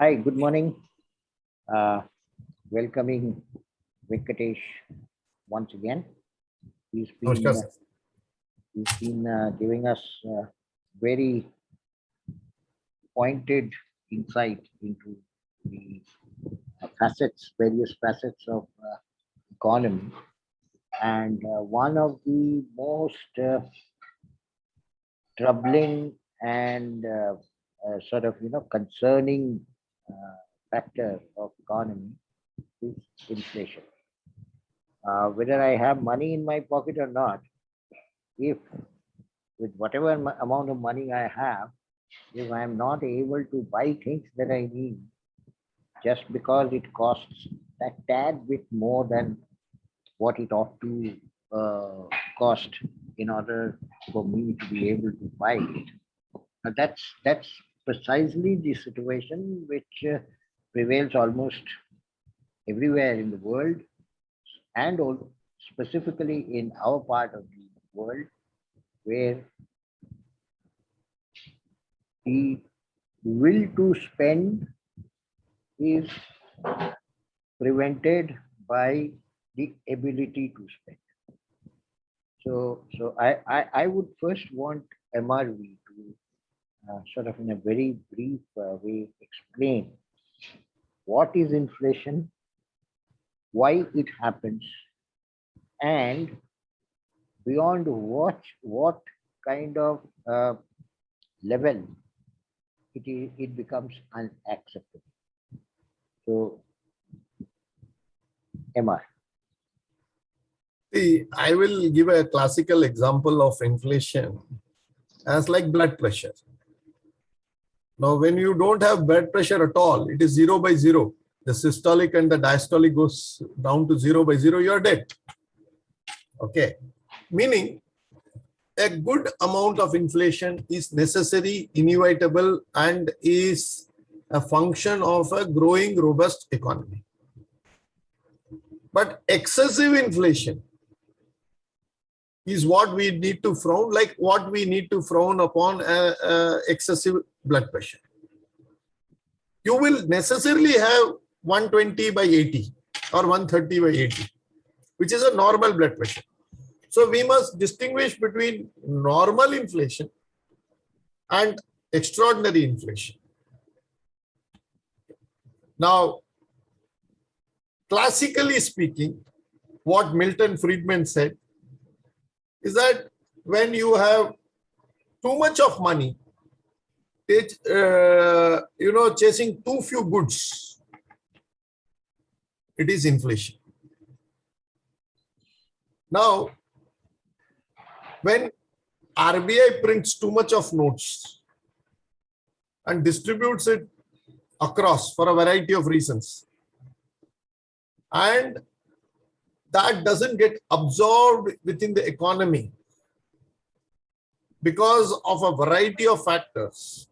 Hi, good morning. Uh, Welcoming Venkatesh once again. He's Namaskar, been sir. giving us very pointed insight into the various facets of economy, and one of the most troubling and sort of concerning factor of economy is inflation. Whether I have money in my pocket or not, if with whatever amount of money I have, if I am not able to buy things that I need just because it costs a tad bit more than what it ought to cost in order for me to be able to buy it. That's precisely the situation which prevails almost everywhere in the world, and specifically in our part of the world, where the will to spend is prevented by the ability to spend. So I would first want MRV to sort of in a very brief way explain what is inflation, why it happens, and beyond what kind of level it becomes unacceptable. So MR. See, I will give a classical example of inflation as like blood pressure. Now, when you don't have blood pressure at all, it is 0 by 0. The systolic and the diastolic goes down to 0 by 0, you are dead. Okay. Meaning, a good amount of inflation is necessary, inevitable, and is a function of a growing, robust economy. But excessive inflation is what we need to frown, like what we need to frown upon excessive blood pressure. You will necessarily have 120 by 80 or 130 by 80, which is a normal blood pressure. So we must distinguish between normal inflation and extraordinary inflation. Now, classically speaking, what Milton Friedman said is that when you have too much of money, chasing too few goods, it is inflation. Now, when RBI prints too much of notes and distributes it across for a variety of reasons, and that doesn't get absorbed within the economy because of a variety of factors,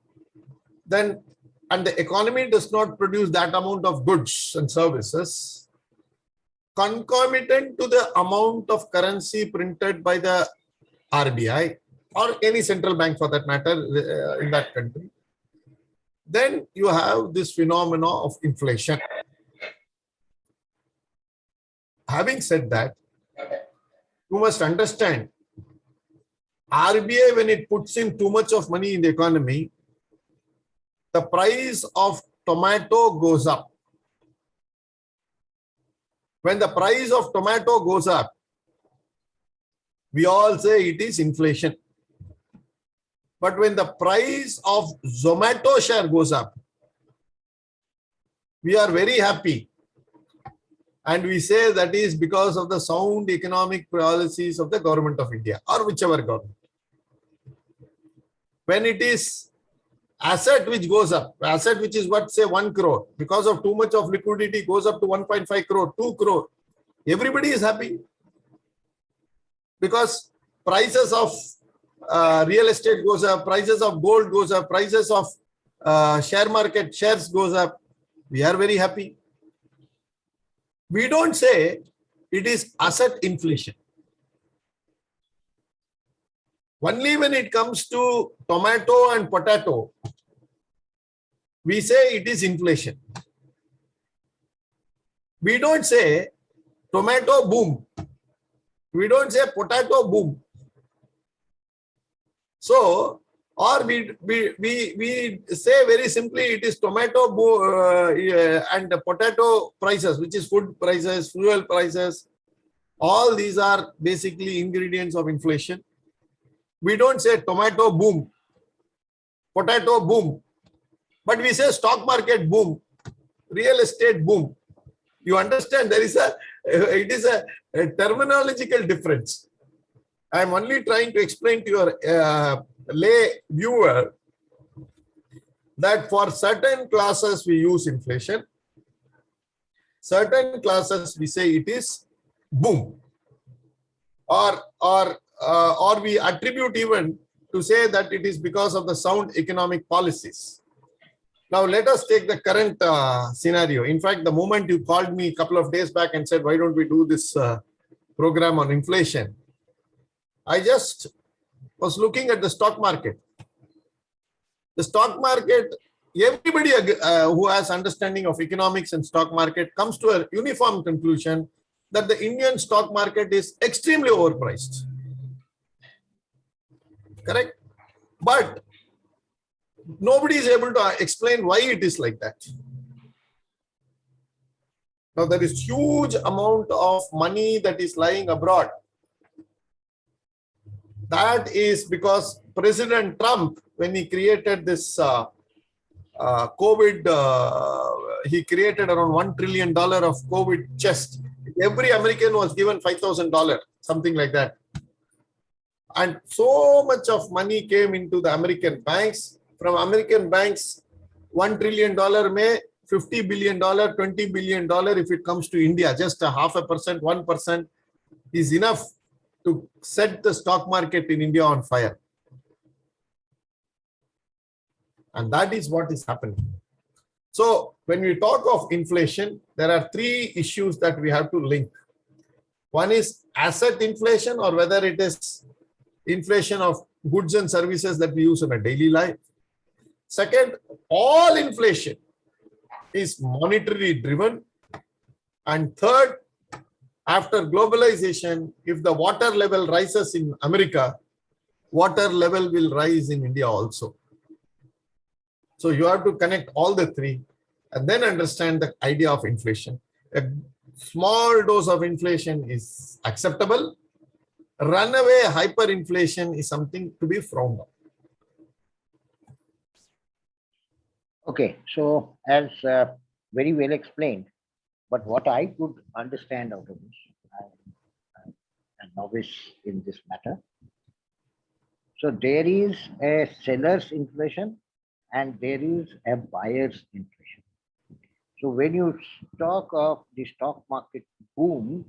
then, and the economy does not produce that amount of goods and services, concomitant to the amount of currency printed by the RBI or any central bank for that matter in that country, then you have this phenomena of inflation. Having said that, you must understand, RBI, when it puts in too much of money in the economy, the price of tomato goes up. When the price of tomato goes up, we all say it is inflation. But when the price of Zomato share goes up, we are very happy. And we say that is because of the sound economic policies of the government of India or whichever government. When it is asset which goes up, asset which is what, say 1 crore, because of too much of liquidity goes up to 1.5 crore, 2 crore, everybody is happy. Because prices of real estate goes up, prices of gold goes up, prices of share market shares goes up, we are very happy. We don't say it is asset inflation. Only when it comes to tomato and potato, we say it is inflation. We don't say tomato boom. We don't say potato boom. So, or we say very simply it is tomato and potato prices, which is food prices, fuel prices. All these are basically ingredients of inflation. We don't say tomato boom, potato boom, but we say stock market boom, real estate boom. You understand there is it is a terminological difference. I am only trying to explain to your lay viewer that for certain classes we use inflation, certain classes we say it is boom, or we attribute even to say that it is because of the sound economic policies. Now let us take the current scenario. In fact, the moment you called me a couple of days back and said, why don't we do this program on inflation? I just was looking at the stock market. The stock market, everybody who has understanding of economics and stock market comes to a uniform conclusion that the Indian stock market is extremely overpriced. Correct? But nobody is able to explain why it is like that. Now there is huge amount of money that is lying abroad. That is because President Trump, when he created this COVID, he created around $1 trillion of COVID chest. Every American was given $5,000, something like that. And so much of money came into the American banks. From American banks, $1 trillion may $50 billion, $20 billion if it comes to India, just a 0.5%, 1% is enough to set the stock market in India on fire. And that is what is happening. So when we talk of inflation, there are three issues that we have to link. One is asset inflation, or whether it is inflation of goods and services that we use in a daily life. Second, all inflation is monetary driven. And third, after globalization, if the water level rises in America, water level will rise in India also. So you have to connect all the three and then understand the idea of inflation. A small dose of inflation is acceptable. Runaway hyperinflation is something to be frowned on. Okay, so as very well explained, but what I could understand out of this, I'm a novice in this matter. So there is a seller's inflation and there is a buyer's inflation. So when you talk of the stock market boom,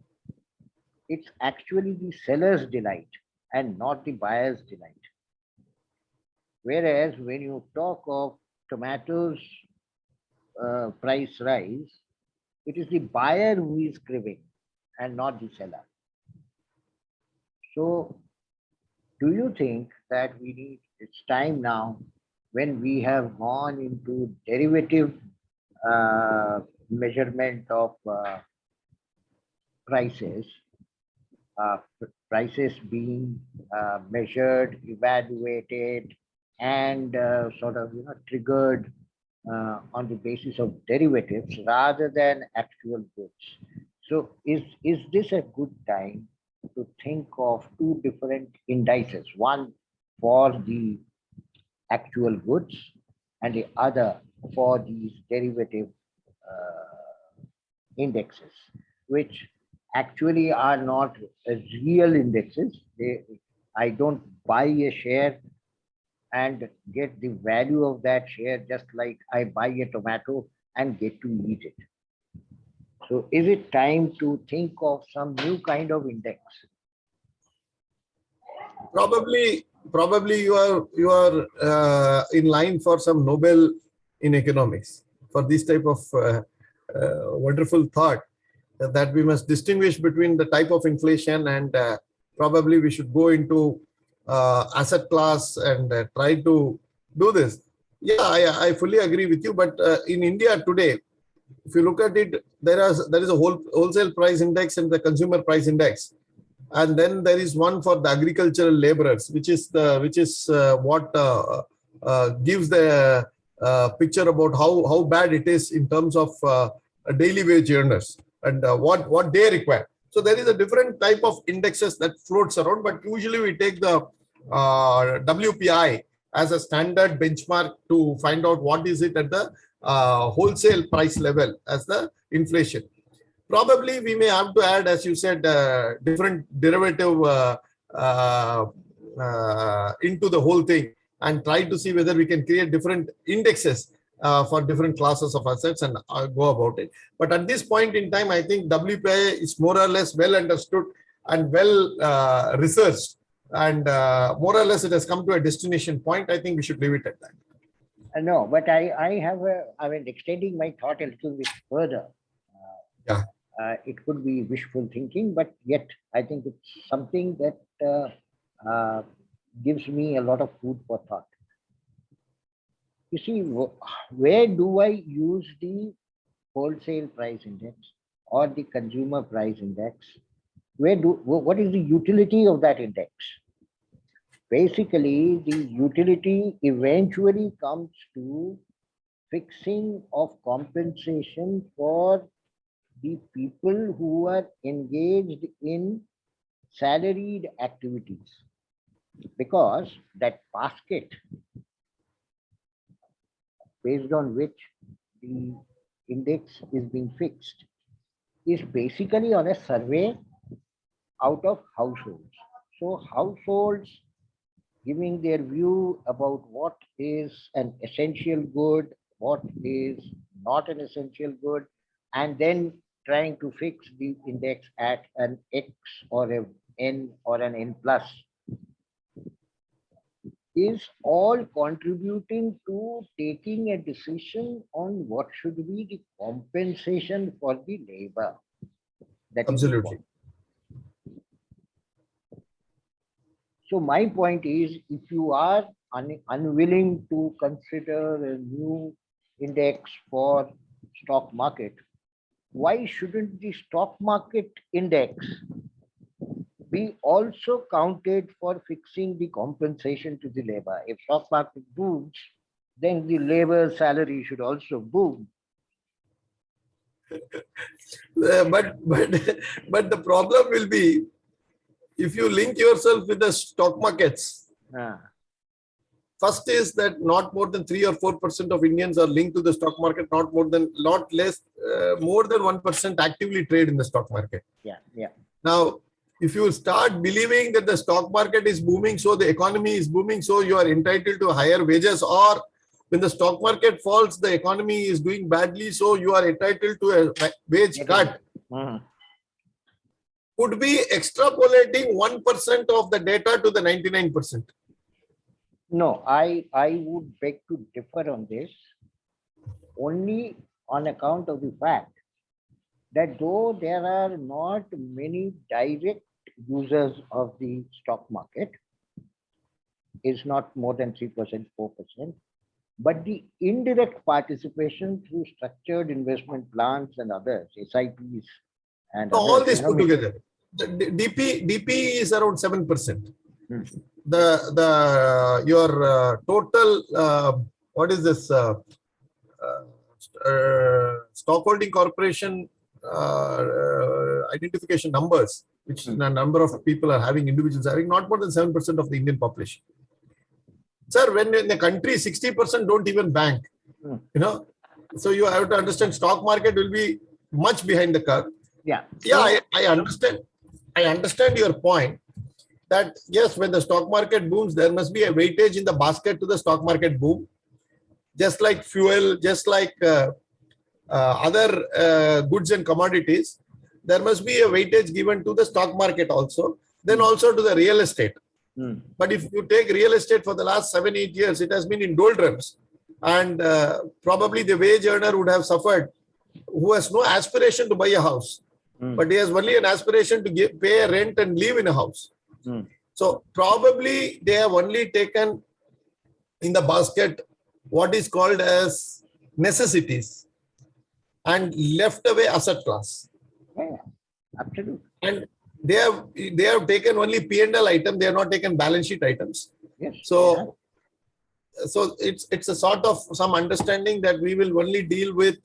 it's actually the seller's delight and not the buyer's delight. Whereas when you talk of tomatoes price rise, it is the buyer who is grieving and not the seller. So do you think that it's time now when we have gone into derivative measurement of prices, prices being measured, evaluated, and sort of triggered on the basis of derivatives rather than actual goods. So is this a good time to think of two different indices, one for the actual goods and the other for these derivative indexes, which actually are not real indexes. I don't buy a share and get the value of that share just like I buy a tomato and get to eat it. So is it time to think of some new kind of index? Probably you are in line for some Nobel in economics for this type of wonderful thought that we must distinguish between the type of inflation, and probably we should go into asset class and try to do this. Yeah, I fully agree with you. But in India today, if you look at it, there is a wholesale price index and the consumer price index, and then there is one for the agricultural laborers, which is what gives the picture about how bad it is in terms of daily wage earners and what they require. So there is a different type of indexes that floats around, but usually we take the WPI as a standard benchmark to find out what is it at the wholesale price level as the inflation. Probably we may have to add, as you said, different derivative into the whole thing and try to see whether we can create different indexes for different classes of assets and go about it. But at this point in time, I think WPI is more or less well understood and well researched, and more or less it has come to a destination point. I think we should leave it at that. No, but I have I mean, extending my thought a little bit further. Yeah. It could be wishful thinking, but yet I think it's something that gives me a lot of food for thought. You see, where do I use the wholesale price index or the consumer price index? What is the utility of that index? Basically, the utility eventually comes to fixing of compensation for the people who are engaged in salaried activities, because that basket based on which the index is being fixed is basically on a survey out of households. So households giving their view about what is an essential good, what is not an essential good, and then trying to fix the index at an X or an N or an N plus, is all contributing to taking a decision on what should be the compensation for the labor. That is Absolutely. So my point is, if you are unwilling to consider a new index for stock market, why shouldn't the stock market index be also counted for fixing the compensation to the labor? If stock market booms, then the labor salary should also boom. But the problem will be if you link yourself with the stock markets. First is that not more than 3 or 4% of Indians are linked to the stock market. More than 1% actively trade in the stock market. Yeah. Now, if you start believing that the stock market is booming, so the economy is booming, so you are entitled to higher wages, or when the stock market falls, the economy is doing badly, so you are entitled to a wage cut. Could be extrapolating 1% of the data to the 99%. No, I would beg to differ on this, only on account of the fact that though there are not many direct users of the stock market, is not more than 3%, 4%, but the indirect participation through structured investment plans and others, SIPs and so all others, this put together, the DP is around 7%. Your total what is this stockholding corporation identification numbers, which a number of people are having, individuals having, not more than 7% of the Indian population. Sir, when in the country 60% don't even bank, so you have to understand stock market will be much behind the curve. I understand your point that yes, when the stock market booms, there must be a weightage in the basket to the stock market boom, just like fuel, just like other goods and commodities. There must be a weightage given to the stock market also, then also to the real estate. But if you take real estate for the last 7-8 years, it has been in doldrums, and probably the wage earner would have suffered, who has no aspiration to buy a house, but he has only an aspiration to pay a rent and live in a house. So probably they have only taken in the basket what is called as necessities and left away asset class. Yeah, absolutely. And they have taken only P&L item. They have not taken balance sheet items. Yes. So it's a sort of some understanding that we will only deal with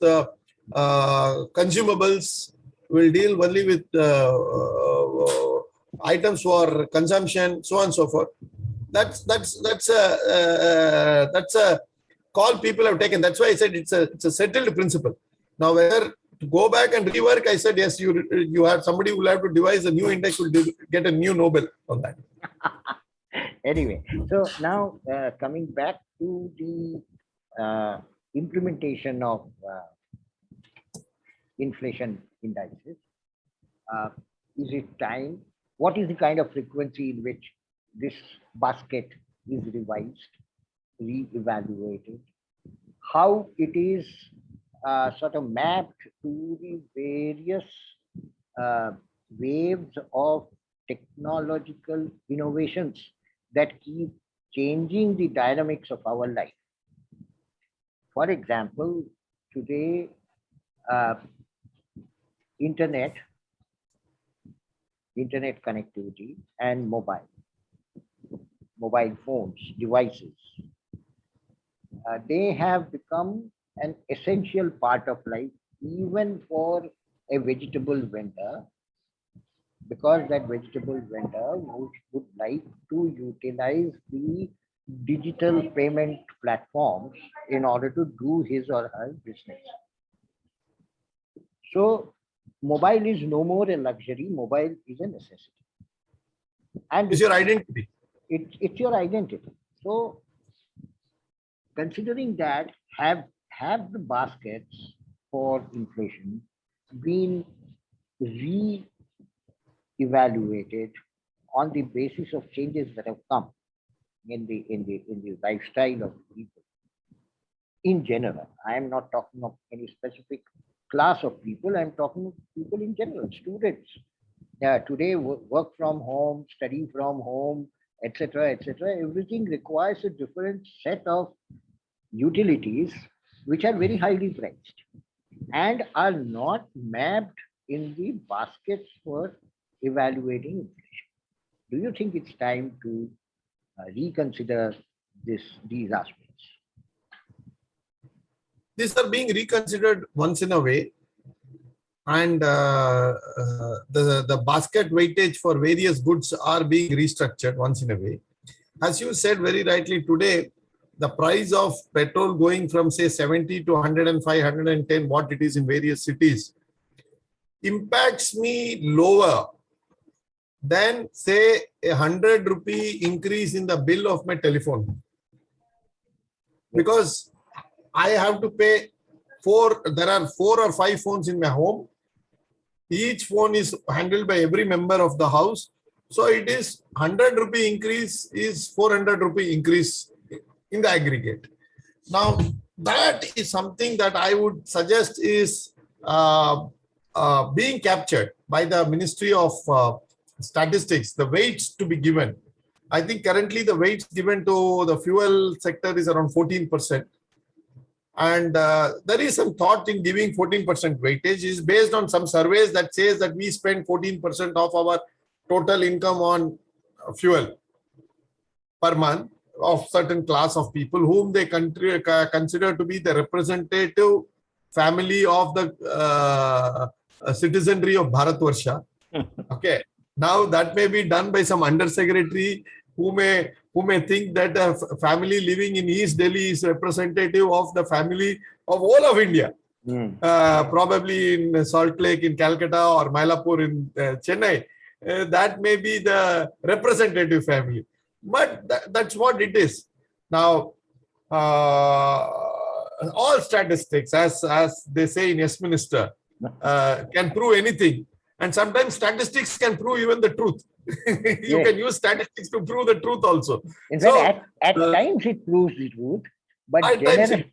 consumables. We'll deal only with items for consumption, so on and so forth. That's a call people have taken. That's why I said it's a settled principle. Now, whether to go back and rework, I said yes. You have somebody who will have to devise a new index, will get a new Nobel on that. Anyway, so now coming back to the implementation of inflation indices, is it time? What is the kind of frequency in which this basket is revised, re-evaluated? How it is sort of mapped to the various waves of technological innovations that keep changing the dynamics of our life. For example, today, internet connectivity and mobile phones, devices, they have become an essential part of life, even for a vegetable vendor, because that vegetable vendor would like to utilize the digital payment platforms in order to do his or her business. So mobile is no more a luxury, mobile is a necessity. And It's your identity. It's your identity. So considering that, have the baskets for inflation been re-evaluated on the basis of changes that have come in the lifestyle of people in general? I am not talking of any specific class of people. I'm talking of people in general, students. Today, work from home, study from home, etc., etc. Everything requires a different set of utilities which are very highly priced and are not mapped in the baskets for evaluating inflation. Do you think it's time to reconsider these aspects? These are being reconsidered once in a way, and the basket weightage for various goods are being restructured once in a way. As you said very rightly, today the price of petrol going from say 70 to 105, 110, what it is in various cities, impacts me lower than say a 100 rupee increase in the bill of my telephone, because I have to pay there are 4 or 5 phones in my home. Each phone is handled by every member of the house. So it is 100 rupee increase is 400 rupee increase in the aggregate. Now, that is something that I would suggest is being captured by the Ministry of Statistics, the weights to be given. I think currently the weights given to the fuel sector is around 14%. And there is some thought in giving 14% weightage is based on some surveys that says that we spend 14% of our total income on fuel per month of certain class of people whom they consider to be the representative family of the citizenry of Bharatvarsha. Okay. Now that may be done by some undersecretary who may think that a family living in East Delhi is representative of the family of all of India. Probably in Salt Lake, in Calcutta, or Mylapore in Chennai. That may be the representative family. But that's what it is. Now, all statistics, as they say in Yes Minister, can prove anything. And sometimes statistics can prove even the truth. You can use statistics to prove the truth also. In fact, at times it proves the truth, but generally,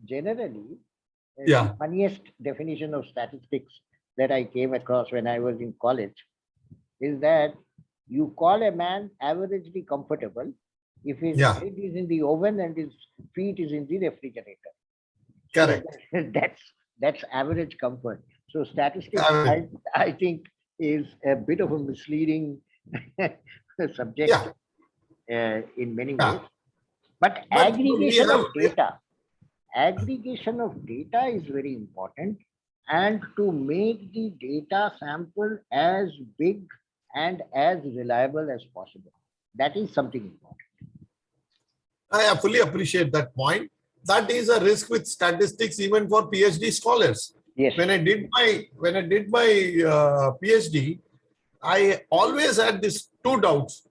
generally, the funniest definition of statistics that I came across when I was in college is that You call a man averagely comfortable if his Yeah. head is in the oven and his feet is in the refrigerator. Correct. So that's average comfort. So statistics, Average. I think, is a bit of a misleading subject Yeah. in many Yeah. ways. But But we have, aggregation of data is very important, and to make the data sample as big and as reliable as possible. That is something important. I fully appreciate that point. That is a risk with statistics, even for PhD scholars. Yes. When I did my PhD, I always had these two doubts: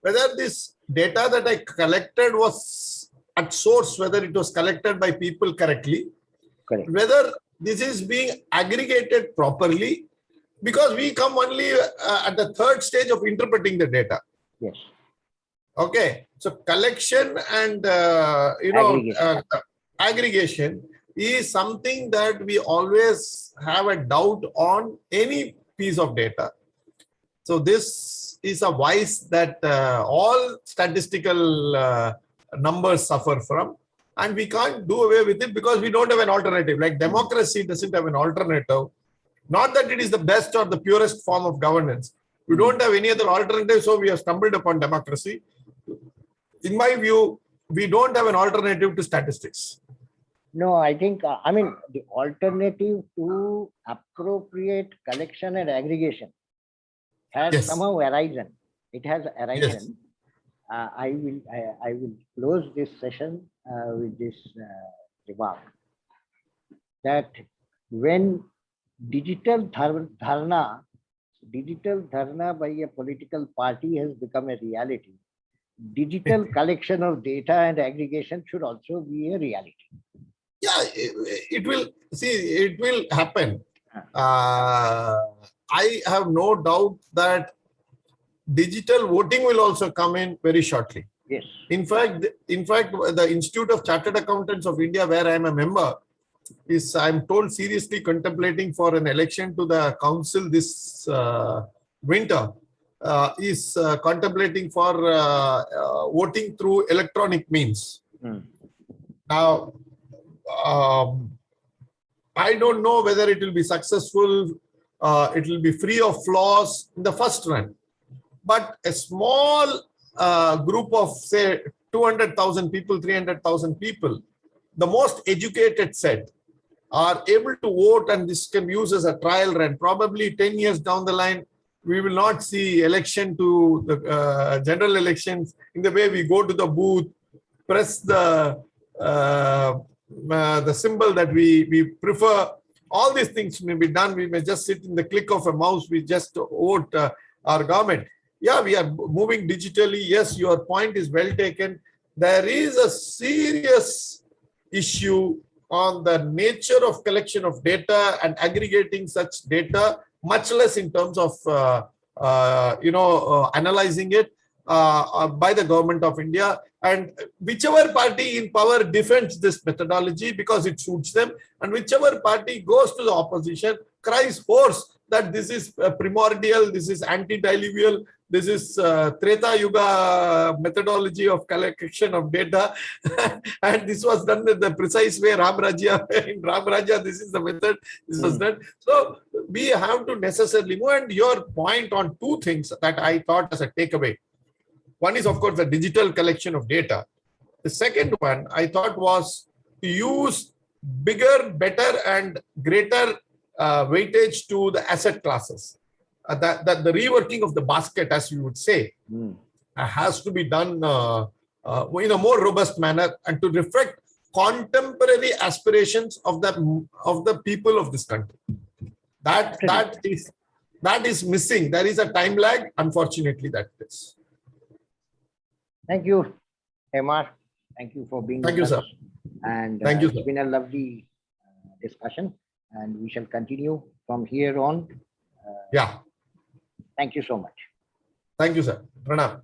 whether this data that I collected was at source, whether it was collected by people correctly, Correct. whether this is being aggregated properly, because we come only at the third stage of interpreting the data. Yes. Okay, so collection and aggregation is something that we always have a doubt on any piece of data. So this is a vice that all statistical numbers suffer from, and we can't do away with it because we don't have an alternative. Like democracy doesn't have an alternative. Not that it is the best or the purest form of governance. We don't have any other alternative, so we have stumbled upon democracy. In my view, we don't have an alternative to statistics. No, I think, the alternative to appropriate collection and aggregation has somehow arisen. It has arisen. Yes. I will close this session with this remark that when digital dharna by a political party has become a reality, digital collection of data and aggregation should also be a reality. Yeah, it will happen. I have no doubt that digital voting will also come in very shortly. Yes. In fact, the Institute of Chartered Accountants of India, where I am a member, is, I'm told, seriously contemplating for an election to the council this winter. Is contemplating for voting through electronic means. Now, I don't know whether it will be successful. It will be free of flaws in the first run. But a small group of, say, 200,000 people, 300,000 people, the most educated set, are able to vote, and this can be used as a trial run. Probably 10 years down the line, we will not see election to the general elections in the way we go to the booth, press the symbol that we prefer. All these things may be done. We may just sit in the click of a mouse. We just vote our government. Yeah, we are moving digitally. Yes, your point is well taken. There is a serious issue on the nature of collection of data and aggregating such data, much less in terms of analyzing it by the government of India. And whichever party in power defends this methodology because it suits them, and whichever party goes to the opposition cries hoarse that this is primordial, this is antediluvial, this is Treta Yuga methodology of collection of data, and this was done in the precise way. Ram Rajya, in Ram Rajya, this is the method. This was done. So we have to necessarily move. And your point on two things that I thought as a takeaway. One is, of course, the digital collection of data. The second one I thought was to use bigger, better, and greater weightage to the asset classes. That the reworking of the basket, as you would say, has to be done in a more robust manner and to reflect contemporary aspirations of the people of this country. That is missing. There is a time lag, unfortunately. That is. Thank you, Hemar. Thank you for being with us. Thank you, sir. And thank you, it's been a lovely discussion, and we shall continue from here on. Yeah. Thank you so much. Thank you, sir. Pranam.